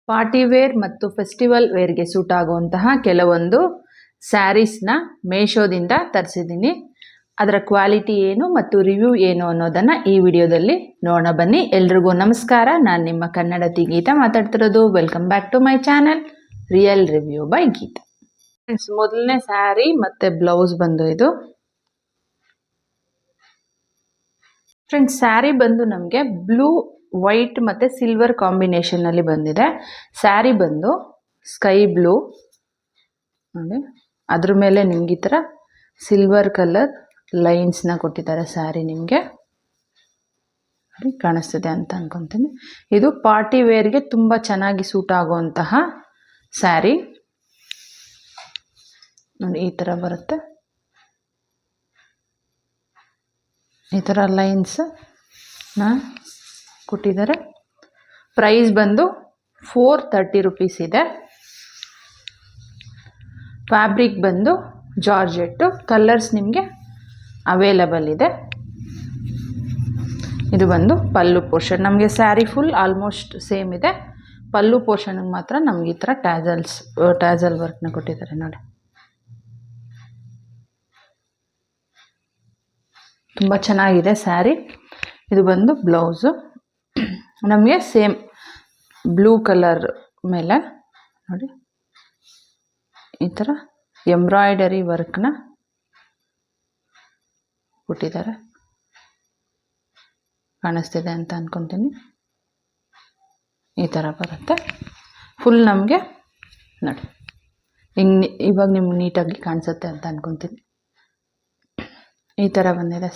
Party wear ಮತ್ತು festival ವೇರ್ಗೆ suit ಆಗುವಂತಹ ಕೆಲವೊಂದು ಸ್ಯಾರೀಸ್ನ ಮೀಶೋದಿಂದ ತರಿಸಿದ್ದೀನಿ. ಅದರ ಕ್ವಾಲಿಟಿ ಏನು ಮತ್ತು ರಿವ್ಯೂ ಏನು ಅನ್ನೋದನ್ನು ಈ ವಿಡಿಯೋದಲ್ಲಿ ನೋಡೋಣ ಬನ್ನಿ. ಎಲ್ರಿಗೂ ನಮಸ್ಕಾರ, ನಾನು ನಿಮ್ಮ ಕನ್ನಡತಿ ಗೀತಾ ಮಾತಾಡ್ತಿರೋದು. Welcome back to my channel real review by Geetha. Friends, ಮೊದಲನೇ ಸ್ಯಾರಿ ಮತ್ತು ಬ್ಲೌಸ್ ಬಂದು ಇದು. ಫ್ರೆಂಡ್ಸ್, ಸ್ಯಾರಿ ಬಂದು ನಮಗೆ ಬ್ಲೂ, ವೈಟ್ ಮತ್ತು ಸಿಲ್ವರ್ ಕಾಂಬಿನೇಷನ್ನಲ್ಲಿ ಬಂದಿದೆ. ಸ್ಯಾರಿ ಬಂದು ಸ್ಕೈ ಬ್ಲೂ ನೋಡಿ, ಅದ್ರ ಮೇಲೆ ನಿಮ್ಗೆ ಈ ಥರ ಸಿಲ್ವರ್ ಕಲರ್ ಲೈನ್ಸ್ನ ಕೊಟ್ಟಿದ್ದಾರೆ. ಸ್ಯಾರಿ ನಿಮಗೆ ಕಾಣಿಸ್ತಿದೆ ಅಂತ ಅನ್ಕೊತೀನಿ. ಇದು ಪಾರ್ಟಿ ವೇರ್ಗೆ ತುಂಬ ಚೆನ್ನಾಗಿ ಸೂಟ್ ಆಗುವಂತಹ ಸ್ಯಾರಿ ನೋಡಿ. ಈ ಥರ ಬರುತ್ತೆ, ಈ ಥರ ಲೈನ್ಸ್ನ ಕೊಟ್ಟಿದ್ದಾರೆ. ಪ್ರೈಸ್ ಬಂದು 430 ರುಪೀಸ್ ಇದೆ. ಫ್ಯಾಬ್ರಿಕ್ ಬಂದು ಜಾರ್ಜೆಟ್ಟು. ಕಲರ್ಸ್ ನಿಮಗೆ ಅವೈಲಬಲ್ ಇದೆ. ಇದು ಬಂದು ಪಲ್ಲು ಪೋರ್ಷನ್. ನಮಗೆ ಸ್ಯಾರಿ ಫುಲ್ ಆಲ್ಮೋಸ್ಟ್ ಸೇಮ್ ಇದೆ. ಪಲ್ಲು ಪೋರ್ಷನ್ಗೆ ಮಾತ್ರ ನಮ್ಗೆ ಈ ಥರ ಟ್ಯಾಸಲ್ ವರ್ಕ್ನ ಕೊಟ್ಟಿದ್ದಾರೆ ನೋಡಿ. ತುಂಬ ಚೆನ್ನಾಗಿದೆ ಸ್ಯಾರಿ. ಇದು ಬಂದು ಬ್ಲೌಸು. ನಮಗೆ ಸೇಮ್ ಬ್ಲೂ ಕಲರ್ ಮೇಲೆ ನೋಡಿ ಈ ಥರ ಎಂಬ್ರಾಯ್ಡರಿ ವರ್ಕ್ನ ಕೊಟ್ಟಿದ್ದಾರೆ. ಕಾಣಿಸ್ತಿದೆ ಅಂತ ಅಂದ್ಕೊತೀನಿ. ಈ ಥರ ಬರುತ್ತೆ ಫುಲ್ ನಮಗೆ ನೋಡಿ. ಹಿಂಗೆ ಇವಾಗ ನಿಮ್ಗೆ ನೀಟಾಗಿ ಕಾಣಿಸುತ್ತೆ ಅಂತ ಅಂದ್ಕೊತೀನಿ. ಈ ಥರ ಬಂದಿದೆ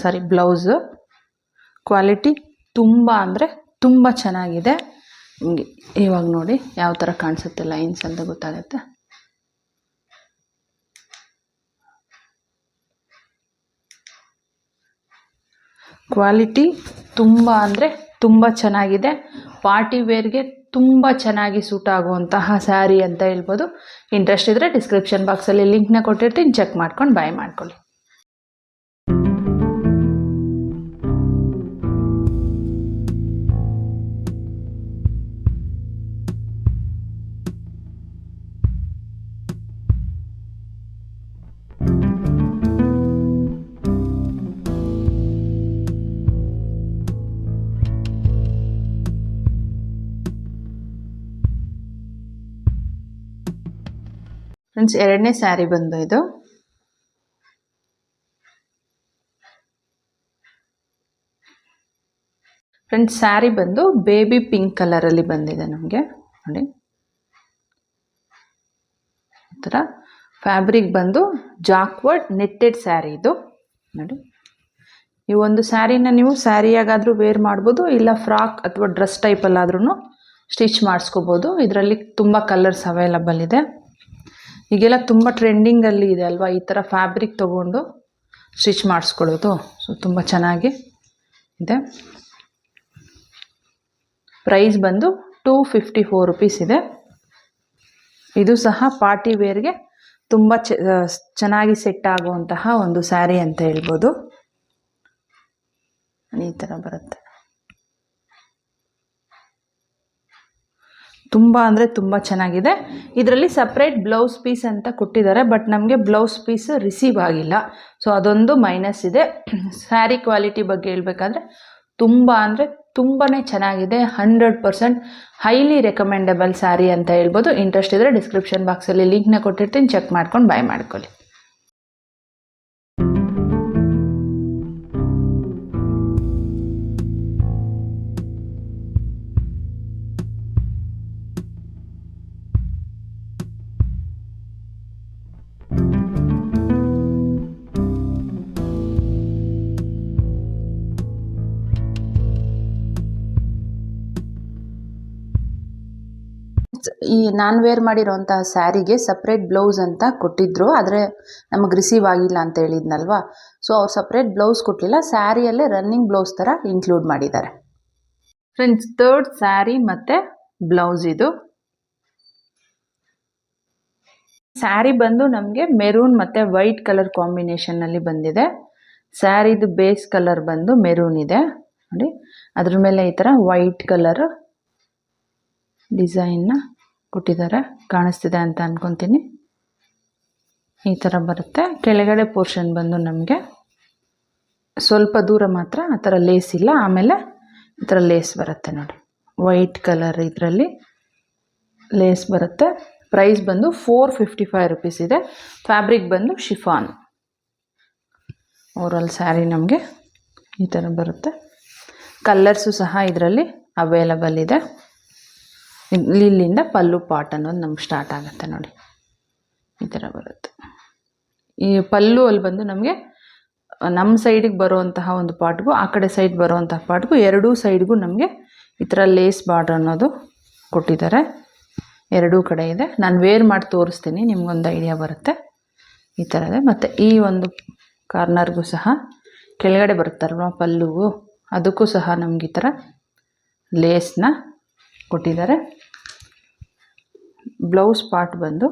ಸಾರಿ ಬ್ಲೌಸು. ಕ್ವಾಲಿಟಿ ತುಂಬ ಅಂದರೆ ತುಂಬ ಚೆನ್ನಾಗಿದೆ. ಹಿಂಗೆ ಇವಾಗ ನೋಡಿ ಯಾವ ಥರ ಕಾಣಿಸುತ್ತೆ ಲೈನ್ಸ್ ಅಂತ ಗೊತ್ತಾಗುತ್ತೆ. ಕ್ವಾಲಿಟಿ ತುಂಬ ಅಂದರೆ ತುಂಬ ಚೆನ್ನಾಗಿದೆ. ಪಾರ್ಟಿ ವೇರ್ಗೆ ತುಂಬ ಚೆನ್ನಾಗಿ ಸೂಟ್ ಆಗುವಂತಹ ಸ್ಯಾರಿ ಅಂತ ಹೇಳ್ಬೋದು. ಇಂಟ್ರೆಸ್ಟ್ ಇದ್ದರೆ ಡಿಸ್ಕ್ರಿಪ್ಷನ್ ಬಾಕ್ಸಲ್ಲಿ ಲಿಂಕ್ನ ಕೊಟ್ಟಿರ್ತೀನಿ, ಚೆಕ್ ಮಾಡ್ಕೊಂಡು ಬೈ ಮಾಡ್ಕೊಳ್ಳಿ. ಫ್ರೆಂಡ್ಸ್, ಎರಡನೇ ಸ್ಯಾರಿ ಬಂದು ಇದು. ಫ್ರೆಂಡ್ಸ್, ಸ್ಯಾರಿ ಬಂದು ಬೇಬಿ ಪಿಂಕ್ ಕಲರಲ್ಲಿ ಬಂದಿದೆ ನಮಗೆ ನೋಡಿ. ಈ ಥರ ಫ್ಯಾಬ್ರಿಕ್ ಬಂದು ಜಾಕ್ವರ್ಡ್ ನೆಟ್ಟೆಡ್ ಸ್ಯಾರಿ ಇದು ನೋಡಿ. ಈ ಒಂದು ಸ್ಯಾರಿನ ನೀವು ಸ್ಯಾರಿಯಾಗಾದರೂ ವೇರ್ ಮಾಡ್ಬೋದು, ಇಲ್ಲ ಫ್ರಾಕ್ ಅಥವಾ ಡ್ರೆಸ್ ಟೈಪಲ್ಲಾದ್ರೂ ಸ್ಟಿಚ್ ಮಾಡಿಸ್ಕೋಬೋದು. ಇದರಲ್ಲಿ ತುಂಬ ಕಲರ್ಸ್ ಅವೈಲಬಲ್ ಇದೆ. ಈಗೆಲ್ಲ ತುಂಬ ಟ್ರೆಂಡಿಂಗಲ್ಲಿ ಇದೆ ಅಲ್ವಾ ಈ ಥರ ಫ್ಯಾಬ್ರಿಕ್ ತೊಗೊಂಡು ಸ್ಟಿಚ್ ಮಾಡಿಸ್ಕೊಳ್ಳೋದು. ಸೊ ತುಂಬ ಚೆನ್ನಾಗಿ ಇದೆ. ಪ್ರೈಸ್ ಬಂದು 254 ರುಪೀಸ್ ಇದೆ. ಇದು ಸಹ ಪಾರ್ಟಿ ವೇರ್ಗೆ ತುಂಬ ಚೆನ್ನಾಗಿ ಸೆಟ್ ಆಗುವಂತಹ ಒಂದು ಸ್ಯಾರಿ ಅಂತ ಹೇಳ್ಬೋದು. ಈ ಥರ ಬರುತ್ತೆ. ತುಂಬ ಅಂದರೆ ತುಂಬ ಚೆನ್ನಾಗಿದೆ. ಇದರಲ್ಲಿ ಸಪ್ರೇಟ್ ಬ್ಲೌಸ್ ಪೀಸ್ ಅಂತ ಕೊಟ್ಟಿದ್ದಾರೆ, ಬಟ್ ನಮಗೆ ಬ್ಲೌಸ್ ಪೀಸ್ ರಿಸೀವ್ ಆಗಿಲ್ಲ. ಸೊ ಅದೊಂದು ಮೈನಸ್ ಇದೆ. ಸ್ಯಾರಿ ಕ್ವಾಲಿಟಿ ಬಗ್ಗೆ ಹೇಳಬೇಕಾದ್ರೆ ತುಂಬ ಅಂದರೆ ತುಂಬಾ ಚೆನ್ನಾಗಿದೆ. 100% ಹೈಲಿ ರೆಕಮೆಂಡಬಲ್ ಸ್ಯಾರಿ ಅಂತ ಹೇಳ್ಬೋದು. ಇಂಟ್ರೆಸ್ಟ್ ಇದ್ದರೆ ಡಿಸ್ಕ್ರಿಪ್ಷನ್ ಬಾಕ್ಸಲ್ಲಿ ಲಿಂಕ್ನ ಕೊಟ್ಟಿರ್ತೀನಿ, ಚೆಕ್ ಮಾಡ್ಕೊಂಡು ಬೈ ಮಾಡ್ಕೊಳ್ಳಿ. ಈ ನಾನು ವೇರ್ ಮಾಡಿರೋಂತಹ ಸ್ಯಾರಿಗೆ ಸಪ್ರೇಟ್ ಬ್ಲೌಸ್ ಅಂತ ಕೊಟ್ಟಿದ್ರು, ಆದರೆ ನಮಗೆ ರಿಸೀವ್ ಆಗಿಲ್ಲ ಅಂತ ಹೇಳಿದ್ನಲ್ವಾ. ಸೊ ಅವ್ರು ಸಪ್ರೇಟ್ ಬ್ಲೌಸ್ ಕೊಟ್ಟಿಲ್ಲ, ಸ್ಯಾರಿಯಲ್ಲೇ ರನ್ನಿಂಗ್ ಬ್ಲೌಸ್ ಥರ ಇನ್ಕ್ಲೂಡ್ ಮಾಡಿದ್ದಾರೆ. ಫ್ರೆಂಡ್ಸ್, ಥರ್ಡ್ ಸ್ಯಾರಿ ಮತ್ತು ಬ್ಲೌಸ್ ಇದು. ಸ್ಯಾರಿ ಬಂದು ನಮಗೆ ಮೆರೂನ್ ಮತ್ತು ವೈಟ್ ಕಲರ್ ಕಾಂಬಿನೇಷನ್ನಲ್ಲಿ ಬಂದಿದೆ. ಸ್ಯಾರಿದು ಬೇಸ್ ಕಲರ್ ಬಂದು ಮೆರೂನ್ ಇದೆ ನೋಡಿ. ಅದ್ರ ಮೇಲೆ ಈ ಥರ ವೈಟ್ ಕಲರ್ ಡಿಸೈನ್ನ ಕೊಟ್ಟಿದ್ದಾರೆ, ಕಾಣಿಸ್ತಿದೆ ಅಂತ ಅಂದ್ಕೊತೀನಿ. ಈ ಥರ ಬರುತ್ತೆ. ಕೆಳಗಡೆ ಪೋರ್ಷನ್ ಬಂದು ನಮಗೆ ಸ್ವಲ್ಪ ದೂರ ಮಾತ್ರ ಆ ಥರ ಲೇಸ್ ಇಲ್ಲ, ಆಮೇಲೆ ಈ ಥರ ಲೇಸ್ ಬರುತ್ತೆ ನೋಡಿ, ವೈಟ್ ಕಲರ್ ಇದರಲ್ಲಿ ಲೇಸ್ ಬರುತ್ತೆ. ಪ್ರೈಸ್ ಬಂದು 455 ರುಪೀಸ್ ಇದೆ. ಫ್ಯಾಬ್ರಿಕ್ ಬಂದು ಶಿಫಾನ್. ಓವರಾಲ್ ಸ್ಯಾರಿ ನಮಗೆ ಈ ಥರ ಬರುತ್ತೆ. ಕಲರ್ಸು ಸಹ ಇದರಲ್ಲಿ ಅವೈಲಬಲ್ ಇದೆ. ಇಲ್ಲಿಂದ ಪಲ್ಲು ಪಾರ್ಟ್ ಅನ್ನೋದು ನಮ್ಗೆ ಸ್ಟಾರ್ಟ್ ಆಗುತ್ತೆ ನೋಡಿ, ಈ ಥರ ಬರುತ್ತೆ. ಈ ಪಲ್ಲು ಅಲ್ಲಿ ಬಂದು ನಮಗೆ ನಮ್ಮ ಸೈಡಿಗೆ ಬರುವಂತಹ ಒಂದು ಪಾರ್ಟ್ಗೂ ಆ ಕಡೆ ಸೈಡ್ ಬರುವಂತಹ ಪಾರ್ಟ್ಗೂ ಎರಡೂ ಸೈಡ್ಗೂ ನಮಗೆ ಈ ಥರ ಲೇಸ್ ಬಾರ್ಡರ್ ಅನ್ನೋದು ಕೊಟ್ಟಿದ್ದಾರೆ. ಎರಡೂ ಕಡೆ ಇದೆ. ನಾನು ವೇರ್ ಮಾಡಿ ತೋರಿಸ್ತೀನಿ, ನಿಮ್ಗೊಂದು ಐಡಿಯಾ ಬರುತ್ತೆ. ಈ ಥರ ಇದೆ. ಮತ್ತು ಈ ಒಂದು ಕಾರ್ನರ್ಗೂ ಸಹ ಕೆಳಗಡೆ ಬರುತ್ತಲ್ವ ಪಲ್ಲುಗೂ, ಅದಕ್ಕೂ ಸಹ ನಮ್ಗೆ ಈ ಥರ ಲೇಸ್ನ ಕೊಟ್ಟಿದ್ದಾರೆ. ಬ್ಲೌಸ್ ಪಾರ್ಟ್ ಬಂದು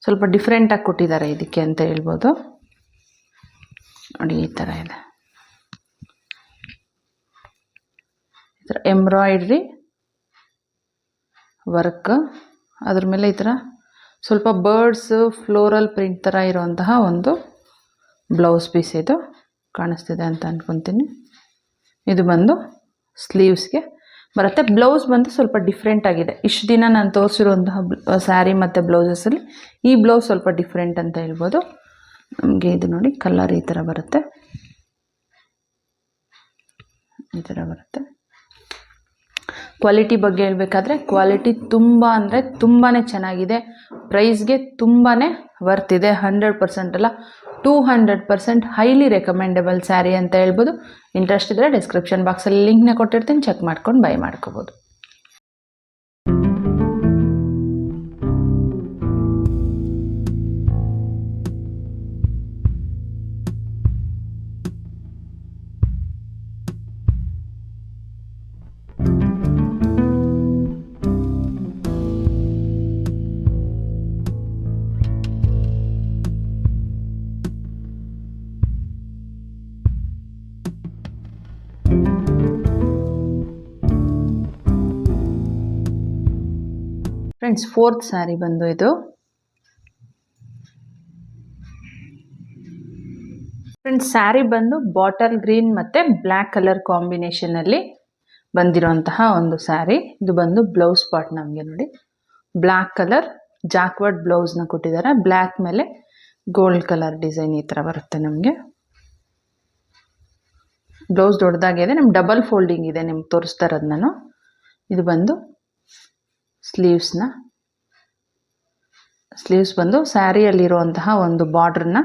ಸ್ವಲ್ಪ ಡಿಫ್ರೆಂಟಾಗಿ ಕೊಟ್ಟಿದ್ದಾರೆ ಇದಕ್ಕೆ ಅಂತ ಹೇಳ್ಬೋದು ನೋಡಿ. ಈ ಥರ ಇದೆ, ಈ ಥರ ಎಂಬ್ರಾಯ್ಡ್ರಿ ವರ್ಕ್, ಅದ್ರ ಮೇಲೆ ಈ ಥರ ಸ್ವಲ್ಪ ಬರ್ಡ್ಸ್ ಫ್ಲೋರಲ್ ಪ್ರಿಂಟ್ ಥರ ಇರುವಂತಹ ಒಂದು ಬ್ಲೌಸ್ ಪೀಸ್ ಇದು ಕಾಣಿಸ್ತಿದೆ ಅಂತ ಅಂದ್ಕೊತೀನಿ. ಇದು ಬಂದು ಸ್ಲೀವ್ಸ್ಗೆ ಬರುತ್ತೆ. ಬ್ಲೌಸ್ ಬಂದು ಸ್ವಲ್ಪ ಡಿಫ್ರೆಂಟ್ ಆಗಿದೆ. ಇಷ್ಟು ದಿನ ನಾನು ತೋರಿಸಿರುವಂತಹ ಸ್ಯಾರಿ ಮತ್ತು ಬ್ಲೌಸಸಲ್ಲಿ ಈ ಬ್ಲೌಸ್ ಸ್ವಲ್ಪ ಡಿಫ್ರೆಂಟ್ ಅಂತ ಹೇಳ್ಬೋದು. ನಮಗೆ ಇದು ನೋಡಿ ಕಲರ್ ಈ ಥರ ಬರುತ್ತೆ, ಈ ಥರ ಬರುತ್ತೆ. ಕ್ವಾಲಿಟಿ ಬಗ್ಗೆ ಹೇಳಬೇಕಾದ್ರೆ ಕ್ವಾಲಿಟಿ ತುಂಬ ಅಂದರೆ ತುಂಬಾ ಚೆನ್ನಾಗಿದೆ. ಪ್ರೈಸ್ಗೆ ತುಂಬಾ ವರ್ತ್ ಇದೆ. 100% ಅಲ್ಲ, 200% ಹೈಲಿ ರೆಕಮೆಂಡಬಲ್ ಸ್ಯಾರಿ ಅಂತ ಹೇಳ್ಬೋದು. ಇಂಟ್ರೆಸ್ಟ್ ಇದ್ದರೆ ಡಿಸ್ಕ್ರಿಪ್ಷನ್ ಬಾಕ್ಸಲ್ಲಿ ಲಿಂಕ್ನ ಕೊಟ್ಟಿರ್ತೀನಿ, ಚೆಕ್ ಮಾಡ್ಕೊಂಡು ಬೈ ಮಾಡ್ಕೋಬೋದು. ಫ್ರೆಂಡ್ಸ್, 4th ಸ್ಯಾರಿ ಬಂದು ಇದು. ಫ್ರೆಂಡ್ಸ್, ಸ್ಯಾರಿ ಬಂದು ಬಾಟಲ್ ಗ್ರೀನ್ ಮತ್ತು ಬ್ಲ್ಯಾಕ್ ಕಲರ್ ಕಾಂಬಿನೇಷನಲ್ಲಿ ಬಂದಿರೋಂತಹ ಒಂದು ಸ್ಯಾರಿ. ಇದು ಬಂದು ಬ್ಲೌಸ್ ಪಾರ್ಟ್ ನಮಗೆ ನೋಡಿ, ಬ್ಲ್ಯಾಕ್ ಕಲರ್ ಜಾಕ್ವರ್ಡ್ ಬ್ಲೌಸ್ನ ಕೊಟ್ಟಿದ್ದಾರೆ. ಬ್ಲ್ಯಾಕ್ ಮೇಲೆ ಗೋಲ್ಡ್ ಕಲರ್ ಡಿಸೈನ್ ಈ ಥರ ಬರುತ್ತೆ ನಮಗೆ. ಬ್ಲೌಸ್ ದೊಡ್ಡದಾಗಿದೆ, ನಮ್ಗೆ ಡಬಲ್ ಫೋಲ್ಡಿಂಗ್ ಇದೆ, ನಿಮ್ಗೆ ತೋರಿಸ್ತಾ ಇರೋದು ನಾನು. ಇದು ಬಂದು ಸ್ಲೀವ್ಸ್ ಬಂದು ಸ್ಯಾರಿಯಲ್ಲಿರುವಂತಹ ಒಂದು ಬಾರ್ಡ್ರನ್ನ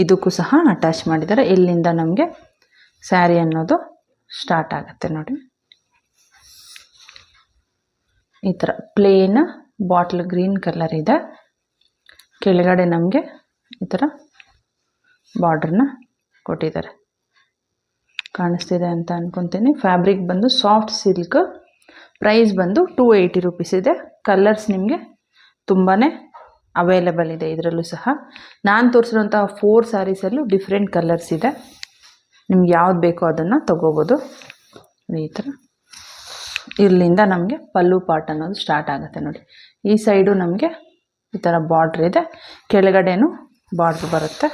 ಇದಕ್ಕೂ ಸಹ ಅಟ್ಯಾಚ್ ಮಾಡಿದ್ದಾರೆ. ಇಲ್ಲಿಂದ ನಮಗೆ ಸ್ಯಾರಿ ಅನ್ನೋದು ಸ್ಟಾರ್ಟ್ ಆಗುತ್ತೆ ನೋಡಿ. ಈ ಥರ ಪ್ಲೇನ್ ಬಾಟ್ಲ್ ಗ್ರೀನ್ ಕಲರ್ ಇದೆ. ಕೆಳಗಡೆ ನಮಗೆ ಈ ಥರ ಬಾರ್ಡ್ರನ್ನ ಕೊಟ್ಟಿದ್ದಾರೆ, ಕಾಣಿಸ್ತಿದೆ ಅಂತ ಅಂದ್ಕೊತೀನಿ. ಫ್ಯಾಬ್ರಿಕ್ ಬಂದು ಸಾಫ್ಟ್ ಸಿಲ್ಕ್. ಪ್ರೈಸ್ ಬಂದು 280 ರುಪೀಸ್ ಇದೆ. ಕಲರ್ಸ್ ನಿಮಗೆ ತುಂಬಾ ಅವೈಲಬಲ್ ಇದೆ ಇದರಲ್ಲೂ ಸಹ. ನಾನು ತೋರಿಸಿರುವಂತಹ 4 ಸ್ಯಾರೀಸಲ್ಲೂ ಡಿಫ್ರೆಂಟ್ ಕಲರ್ಸ್ ಇದೆ. ನಿಮ್ಗೆ ಯಾವ್ದು ಬೇಕೋ ಅದನ್ನು ತೊಗೋಬೋದು. ಈ ಥರ ಇಲ್ಲಿಂದ ನಮಗೆ ಪಲ್ಲು ಪಾರ್ಟ್ ಅನ್ನೋದು ಸ್ಟಾರ್ಟ್ ಆಗುತ್ತೆ ನೋಡಿ. ಈ ಸೈಡು ನಮಗೆ ಈ ಥರ ಬಾರ್ಡ್ರ್ ಇದೆ, ಕೆಳಗಡೆನೂ ಬಾರ್ಡ್ರ್ ಬರುತ್ತೆ.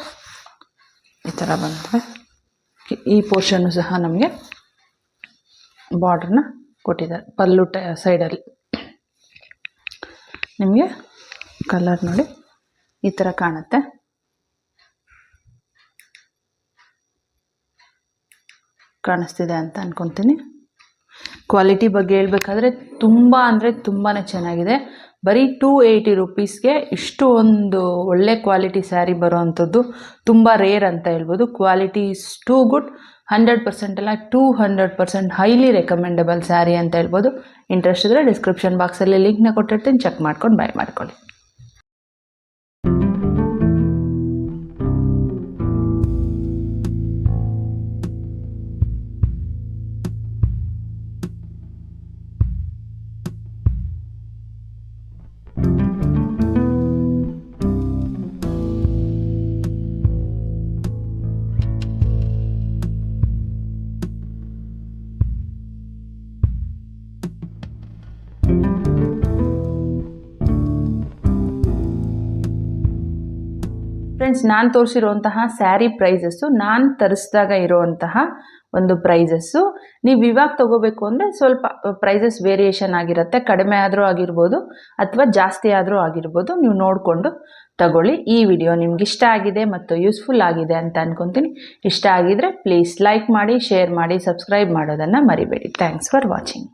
ಈ ಥರ ಬಂದರೆ ಈ ಪೋರ್ಷನ್ನು ಸಹ ನಮಗೆ ಬಾರ್ಡ್ರನ್ನ ಕೊಟ್ಟಿದ್ದಾರೆ. ಪಲ್ಲು ಸೈಡಲ್ಲಿ ನಿಮಗೆ ಕಲರ್ ನೋಡಿ ಈ ಥರ ಕಾಣುತ್ತೆ. ಕಾಣಿಸ್ತಿದೆ ಅಂತ ಅಂದ್ಕೊತೀನಿ. ಕ್ವಾಲಿಟಿ ಬಗ್ಗೆ ಹೇಳಬೇಕಾದ್ರೆ ತುಂಬ ಅಂದರೆ ತುಂಬಾ ಚೆನ್ನಾಗಿದೆ. ಬರೀ 280 ರುಪೀಸ್ಗೆ ಇಷ್ಟು ಒಂದು ಒಳ್ಳೆ ಕ್ವಾಲಿಟಿ ಸ್ಯಾರಿ ಬರೋವಂಥದ್ದು ತುಂಬ ರೇರ್ ಅಂತ ಹೇಳ್ಬೋದು. Quality is too good. 100% ಅಲ್ಲ, 200% ಹೈಲಿ ರೆಕಮೆಂಡಬಲ್ ಸ್ಯಾರಿ ಅಂತ ಹೇಳ್ಬೋದು. ಇಂಟ್ರೆಸ್ಟ್ ಇದ್ದರೆ ಡಿಸ್ಕ್ರಿಪ್ಷನ್ ಬಾಕ್ಸಲ್ಲಿ ಲಿಂಕ್ನ ಕೊಟ್ಟಿರ್ತೀನಿ, ಚೆಕ್ ಮಾಡ್ಕೊಂಡು ಬೈ ಮಾಡ್ಕೊಳ್ಳಿ. ಫ್ರೆಂಡ್ಸ್, ನಾನು ತೋರಿಸಿರುವಂತಹ ಸ್ಯಾರಿ ಪ್ರೈಸಸ್ಸು ನಾನು ತರಿಸಿದಾಗ ಇರುವಂತಹ ಒಂದು ಪ್ರೈಸಸ್ಸು. ನೀವು ಇವಾಗ ತೊಗೋಬೇಕು ಅಂದರೆ ಸ್ವಲ್ಪ ಪ್ರೈಸಸ್ ವೇರಿಯೇಷನ್ ಆಗಿರುತ್ತೆ, ಕಡಿಮೆ ಆದರೂ ಆಗಿರ್ಬೋದು ಅಥವಾ ಜಾಸ್ತಿ ಆದರೂ ಆಗಿರ್ಬೋದು. ನೀವು ನೋಡಿಕೊಂಡು ತಗೊಳ್ಳಿ. ಈ ವಿಡಿಯೋ ನಿಮ್ಗೆ ಇಷ್ಟ ಆಗಿದೆ ಮತ್ತು ಯೂಸ್ಫುಲ್ ಆಗಿದೆ ಅಂತ ಅನ್ಕೊತೀನಿ. ಇಷ್ಟ ಆಗಿದ್ರೆ ಪ್ಲೀಸ್ ಲೈಕ್ ಮಾಡಿ, ಶೇರ್ ಮಾಡಿ, ಸಬ್ಸ್ಕ್ರೈಬ್ ಮಾಡೋದನ್ನು ಮರಿಬೇಡಿ. Thanks for watching.